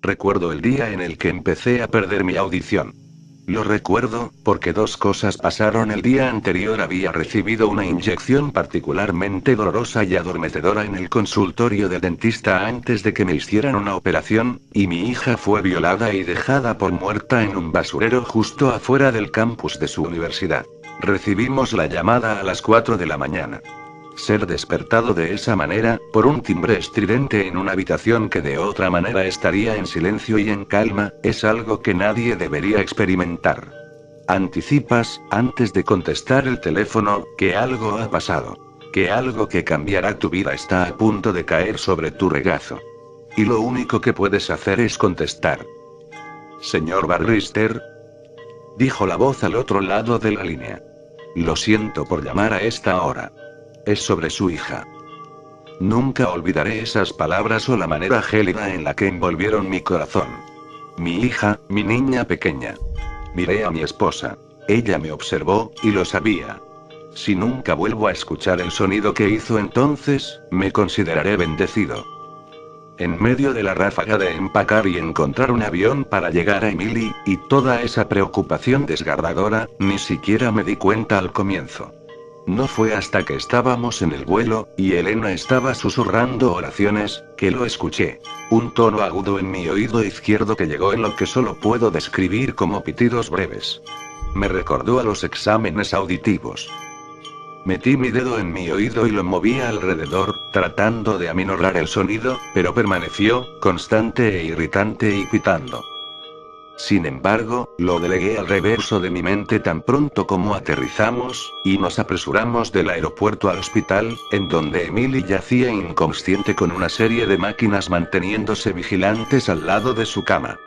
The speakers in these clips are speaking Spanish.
Recuerdo el día en el que empecé a perder mi audición. Lo recuerdo, porque dos cosas pasaron el día anterior. Había recibido una inyección particularmente dolorosa y adormecedora en el consultorio del dentista antes de que me hicieran una operación, y mi hija fue violada y dejada por muerta en un basurero justo afuera del campus de su universidad. Recibimos la llamada a las 4 de la mañana. Ser despertado de esa manera, por un timbre estridente en una habitación que de otra manera estaría en silencio y en calma, es algo que nadie debería experimentar. Anticipas, antes de contestar el teléfono, que algo ha pasado. Que algo que cambiará tu vida está a punto de caer sobre tu regazo. Y lo único que puedes hacer es contestar. Señor Barrister, dijo la voz al otro lado de la línea. Lo siento por llamar a esta hora. Es sobre su hija. Nunca olvidaré esas palabras o la manera gélida en la que envolvieron mi corazón. Mi hija, mi niña pequeña. Miré a mi esposa. Ella me observó, y lo sabía. Si nunca vuelvo a escuchar el sonido que hizo entonces, me consideraré bendecido. En medio de la ráfaga de empacar y encontrar un avión para llegar a Emily, y toda esa preocupación desgarradora, ni siquiera me di cuenta al comienzo. No fue hasta que estábamos en el vuelo, y Elena estaba susurrando oraciones, que lo escuché. Un tono agudo en mi oído izquierdo que llegó en lo que solo puedo describir como pitidos breves. Me recordó a los exámenes auditivos. Metí mi dedo en mi oído y lo moví alrededor, tratando de aminorar el sonido, pero permaneció, constante e irritante y pitando. Sin embargo, lo delegué al reverso de mi mente tan pronto como aterrizamos, y nos apresuramos del aeropuerto al hospital, en donde Emily yacía inconsciente con una serie de máquinas manteniéndose vigilantes al lado de su cama.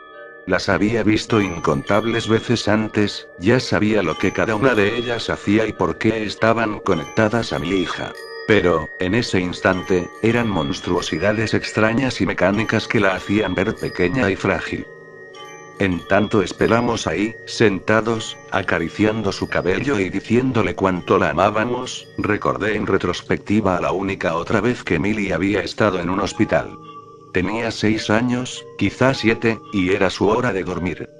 Las había visto incontables veces antes, ya sabía lo que cada una de ellas hacía y por qué estaban conectadas a mi hija. Pero, en ese instante, eran monstruosidades extrañas y mecánicas que la hacían ver pequeña y frágil. En tanto esperamos ahí, sentados, acariciando su cabello y diciéndole cuánto la amábamos, recordé en retrospectiva a la única otra vez que Emily había estado en un hospital. Tenía 6 años, quizás 7, y era su hora de dormir.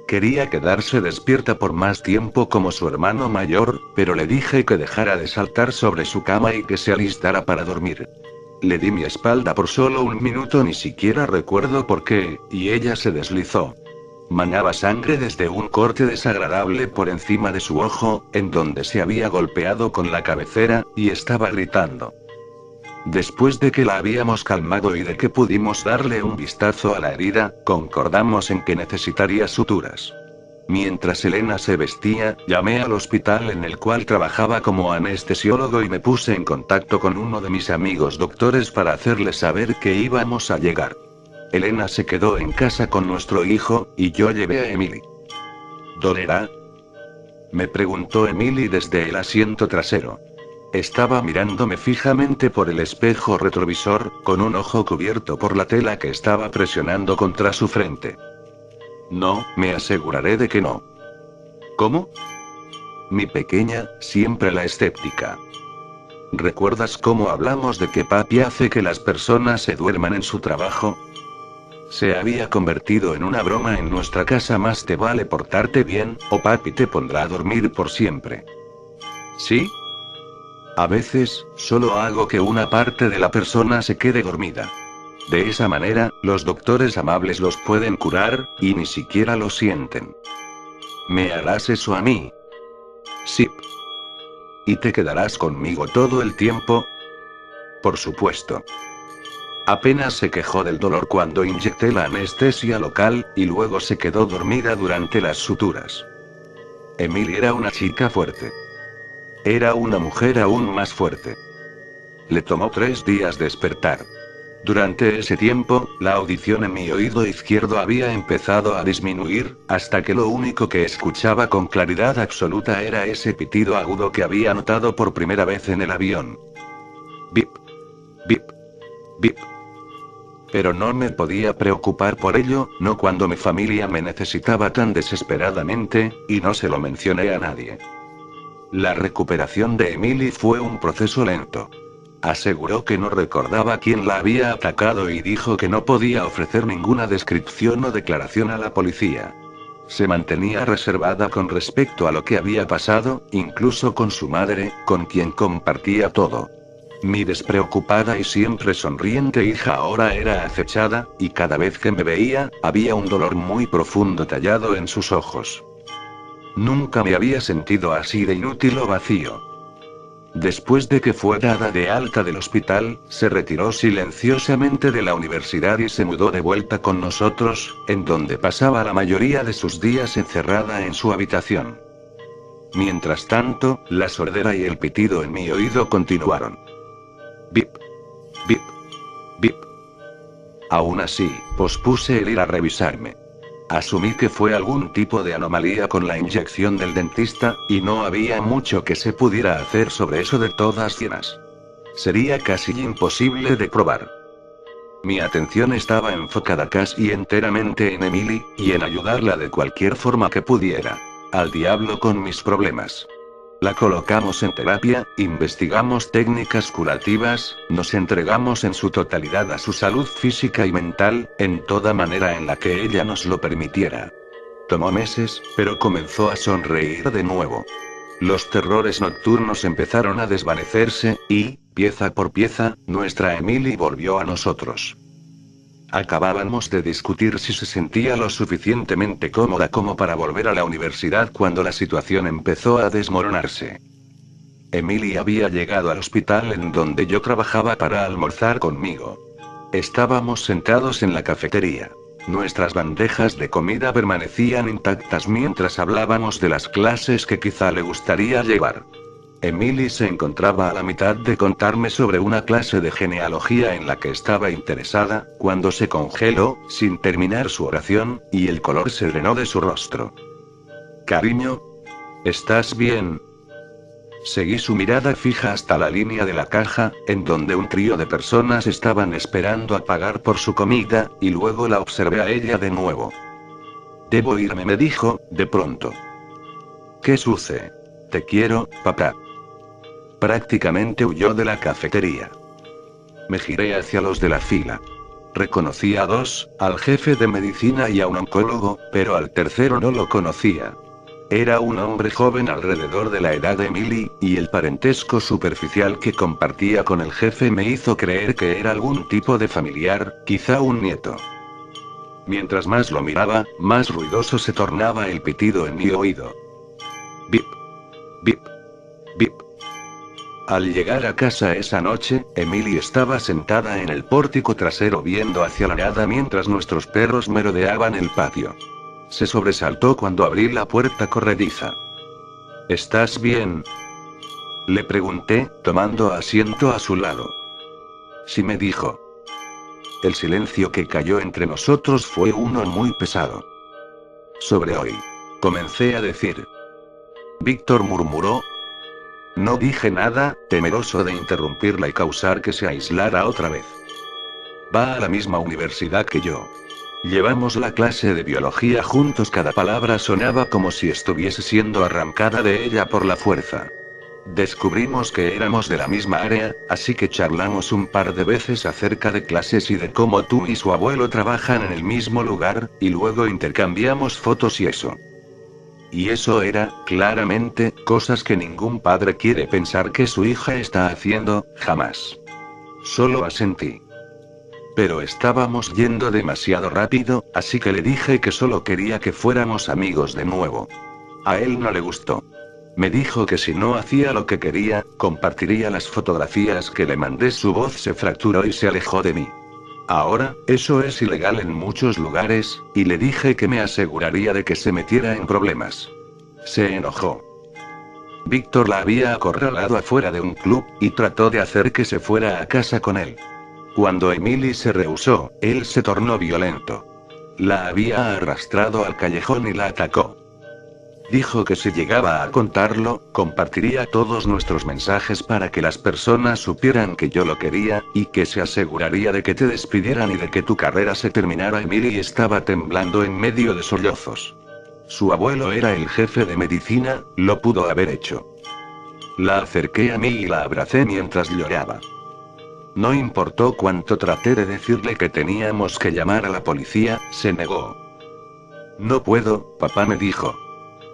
Quería quedarse despierta por más tiempo como su hermano mayor, pero le dije que dejara de saltar sobre su cama y que se alistara para dormir. Le di mi espalda por solo un minuto, ni siquiera recuerdo por qué, y ella se deslizó. Manaba sangre desde un corte desagradable por encima de su ojo, en donde se había golpeado con la cabecera, y estaba gritando. Después de que la habíamos calmado y de que pudimos darle un vistazo a la herida, concordamos en que necesitaría suturas. Mientras Elena se vestía, llamé al hospital en el cual trabajaba como anestesiólogo y me puse en contacto con uno de mis amigos doctores para hacerle saber que íbamos a llegar. Elena se quedó en casa con nuestro hijo, y yo llevé a Emily. ¿Dolerá?, me preguntó Emily desde el asiento trasero. Estaba mirándome fijamente por el espejo retrovisor, con un ojo cubierto por la tela que estaba presionando contra su frente. No, me aseguraré de que no. ¿Cómo? Mi pequeña, siempre la escéptica. ¿Recuerdas cómo hablamos de que papi hace que las personas se duerman en su trabajo? Se había convertido en una broma en nuestra casa. Más te vale portarte bien, o papi te pondrá a dormir por siempre. ¿Sí? A veces, solo hago que una parte de la persona se quede dormida. De esa manera, los doctores amables los pueden curar, y ni siquiera lo sienten. ¿Me harás eso a mí? Sí. ¿Y te quedarás conmigo todo el tiempo? Por supuesto. Apenas se quejó del dolor cuando inyecté la anestesia local, y luego se quedó dormida durante las suturas. Emily era una chica fuerte. Era una mujer aún más fuerte. Le tomó 3 días despertar. Durante ese tiempo, la audición en mi oído izquierdo había empezado a disminuir, hasta que lo único que escuchaba con claridad absoluta era ese pitido agudo que había notado por primera vez en el avión. Bip. Bip. Bip. Pero no me podía preocupar por ello, no cuando mi familia me necesitaba tan desesperadamente, y no se lo mencioné a nadie. La recuperación de Emily fue un proceso lento. Aseguró que no recordaba quién la había atacado y dijo que no podía ofrecer ninguna descripción o declaración a la policía. Se mantenía reservada con respecto a lo que había pasado, incluso con su madre, con quien compartía todo. Mi despreocupada y siempre sonriente hija ahora era acechada, y cada vez que me veía, había un dolor muy profundo tallado en sus ojos. Nunca me había sentido así de inútil o vacío. Después de que fue dada de alta del hospital, se retiró silenciosamente de la universidad y se mudó de vuelta con nosotros, en donde pasaba la mayoría de sus días encerrada en su habitación. Mientras tanto, la sordera y el pitido en mi oído continuaron. Bip. Bip. Bip. Aún así, pospuse el ir a revisarme. Asumí que fue algún tipo de anomalía con la inyección del dentista, y no había mucho que se pudiera hacer sobre eso de todas formas. Sería casi imposible de probar. Mi atención estaba enfocada casi enteramente en Emily, y en ayudarla de cualquier forma que pudiera. Al diablo con mis problemas. La colocamos en terapia, investigamos técnicas curativas, nos entregamos en su totalidad a su salud física y mental, en toda manera en la que ella nos lo permitiera. Tomó meses, pero comenzó a sonreír de nuevo. Los terrores nocturnos empezaron a desvanecerse, y, pieza por pieza, nuestra Emily volvió a nosotros. Acabábamos de discutir si se sentía lo suficientemente cómoda como para volver a la universidad cuando la situación empezó a desmoronarse. Emily había llegado al hospital en donde yo trabajaba para almorzar conmigo. Estábamos sentados en la cafetería. Nuestras bandejas de comida permanecían intactas mientras hablábamos de las clases que quizá le gustaría llevar. Emily se encontraba a la mitad de contarme sobre una clase de genealogía en la que estaba interesada, cuando se congeló, sin terminar su oración, y el color se drenó de su rostro. Cariño, ¿estás bien? Seguí su mirada fija hasta la línea de la caja, en donde un trío de personas estaban esperando a pagar por su comida, y luego la observé a ella de nuevo. Debo irme, me dijo, de pronto. ¿Qué sucede? Te quiero, papá. Prácticamente huyó de la cafetería. Me giré hacia los de la fila. Reconocí a dos, al jefe de medicina y a un oncólogo, pero al tercero no lo conocía. Era un hombre joven alrededor de la edad de Emily, y el parentesco superficial que compartía con el jefe me hizo creer que era algún tipo de familiar, quizá un nieto. Mientras más lo miraba, más ruidoso se tornaba el pitido en mi oído. Bip. Bip. Bip. Al llegar a casa esa noche, Emily estaba sentada en el pórtico trasero viendo hacia la nada mientras nuestros perros merodeaban el patio. Se sobresaltó cuando abrí la puerta corrediza. ¿Estás bien? Le pregunté, tomando asiento a su lado. Sí, me dijo. El silencio que cayó entre nosotros fue uno muy pesado. Sobre hoy. Comencé a decir. Víctor murmuró. No dije nada, temeroso de interrumpirla y causar que se aislara otra vez. Va a la misma universidad que yo. Llevamos la clase de biología juntos, cada palabra sonaba como si estuviese siendo arrancada de ella por la fuerza. Descubrimos que éramos de la misma área, así que charlamos un par de veces acerca de clases y de cómo tú y su abuelo trabajan en el mismo lugar, y luego intercambiamos fotos y eso. Y eso era, claramente, cosas que ningún padre quiere pensar que su hija está haciendo, jamás. Solo asentí. Pero estábamos yendo demasiado rápido, así que le dije que solo quería que fuéramos amigos de nuevo. A él no le gustó. Me dijo que si no hacía lo que quería, compartiría las fotografías que le mandé. Su voz se fracturó y se alejó de mí. Ahora, eso es ilegal en muchos lugares, y le dije que me aseguraría de que se metiera en problemas. Se enojó. Víctor la había acorralado afuera de un club, y trató de hacer que se fuera a casa con él. Cuando Emily se rehusó, él se tornó violento. La había arrastrado al callejón y la atacó. Dijo que si llegaba a contarlo, compartiría todos nuestros mensajes para que las personas supieran que yo lo quería, y que se aseguraría de que te despidieran y de que tu carrera se terminara. Emily estaba temblando en medio de sollozos. Su abuelo era el jefe de medicina, lo pudo haber hecho. La acerqué a mí y la abracé mientras lloraba. No importó cuánto traté de decirle que teníamos que llamar a la policía, se negó. No puedo, papá me dijo.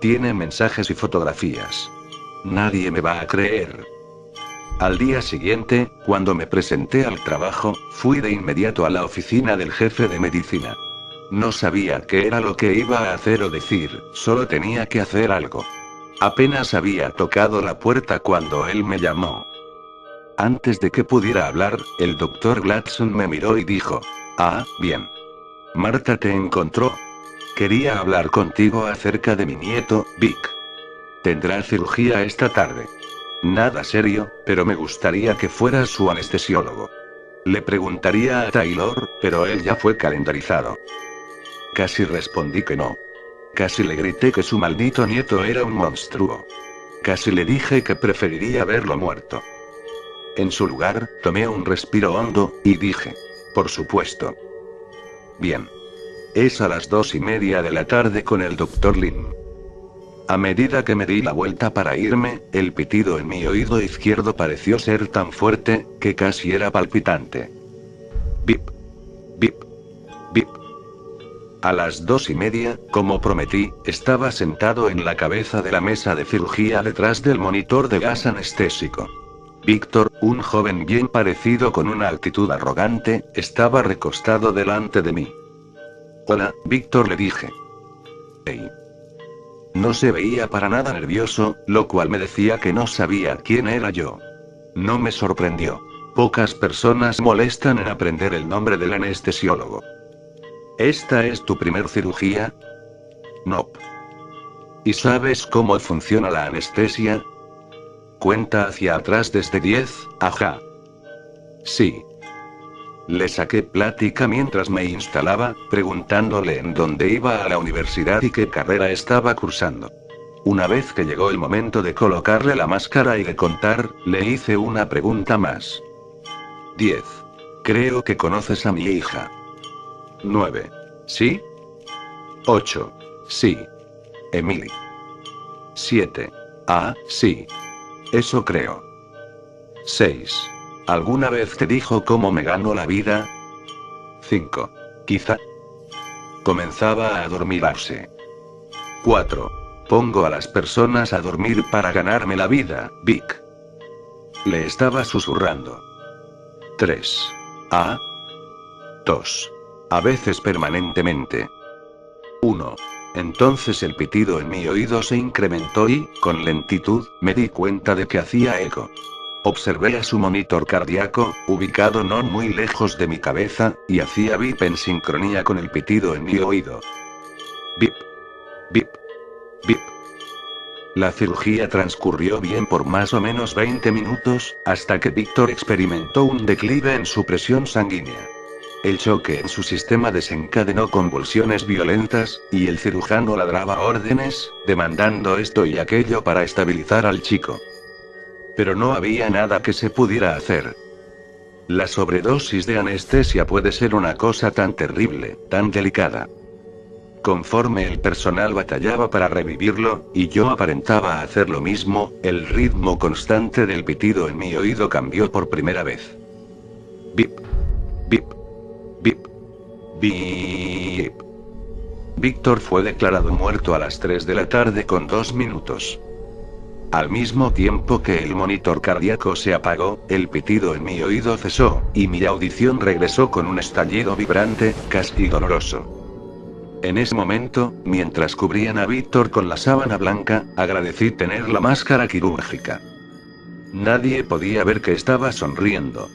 Tiene mensajes y fotografías. Nadie me va a creer. Al día siguiente, cuando me presenté al trabajo, fui de inmediato a la oficina del jefe de medicina. No sabía qué era lo que iba a hacer o decir, solo tenía que hacer algo. Apenas había tocado la puerta cuando él me llamó. Antes de que pudiera hablar, el doctor Gladson me miró y dijo: Ah, bien. Marta te encontró. Quería hablar contigo acerca de mi nieto, Vic. Tendrá cirugía esta tarde. Nada serio, pero me gustaría que fueras su anestesiólogo. Le preguntaría a Taylor, pero él ya fue calendarizado. Casi respondí que no. Casi le grité que su maldito nieto era un monstruo. Casi le dije que preferiría verlo muerto. En su lugar, tomé un respiro hondo, y dije: por supuesto. Bien. Es a las 2:30 de la tarde con el Dr. Lim. A medida que me di la vuelta para irme, el pitido en mi oído izquierdo pareció ser tan fuerte, que casi era palpitante. Bip. Bip. Bip. A las 2:30, como prometí, estaba sentado en la cabeza de la mesa de cirugía detrás del monitor de gas anestésico. Víctor, un joven bien parecido con una actitud arrogante, estaba recostado delante de mí. Hola, Víctor, le dije. Hey. No se veía para nada nervioso, lo cual me decía que no sabía quién era yo. No me sorprendió. Pocas personas molestan en aprender el nombre del anestesiólogo. ¿Esta es tu primer cirugía? Nope. ¿Y sabes cómo funciona la anestesia? Cuenta hacia atrás desde 10, ajá. Sí. Le saqué plática mientras me instalaba, preguntándole en dónde iba a la universidad y qué carrera estaba cursando. Una vez que llegó el momento de colocarle la máscara y de contar, le hice una pregunta más. 10. Creo que conoces a mi hija. 9. ¿Sí? 8. Sí. Emily. 7. Ah, sí. Eso creo. 6. ¿Alguna vez te dijo cómo me gano la vida? 5. Quizá. Comenzaba a adormilarse. 4. Pongo a las personas a dormir para ganarme la vida, Vic. Le estaba susurrando. 3. Ah. 2. A veces permanentemente. 1. Entonces el pitido en mi oído se incrementó y, con lentitud, me di cuenta de que hacía eco. Observé a su monitor cardíaco, ubicado no muy lejos de mi cabeza, y hacía bip en sincronía con el pitido en mi oído. Bip. Bip. Bip. La cirugía transcurrió bien por más o menos 20 minutos, hasta que Víctor experimentó un declive en su presión sanguínea. El choque en su sistema desencadenó convulsiones violentas, y el cirujano ladraba órdenes, demandando esto y aquello para estabilizar al chico. Pero no había nada que se pudiera hacer. La sobredosis de anestesia puede ser una cosa tan terrible, tan delicada. Conforme el personal batallaba para revivirlo, y yo aparentaba hacer lo mismo, el ritmo constante del pitido en mi oído cambió por primera vez. Bip. Bip. Bip. Bip. Víctor fue declarado muerto a las 3 de la tarde con 2 minutos. Al mismo tiempo que el monitor cardíaco se apagó, el pitido en mi oído cesó, y mi audición regresó con un estallido vibrante, casi doloroso. En ese momento, mientras cubrían a Víctor con la sábana blanca, agradecí tener la máscara quirúrgica. Nadie podía ver que estaba sonriendo.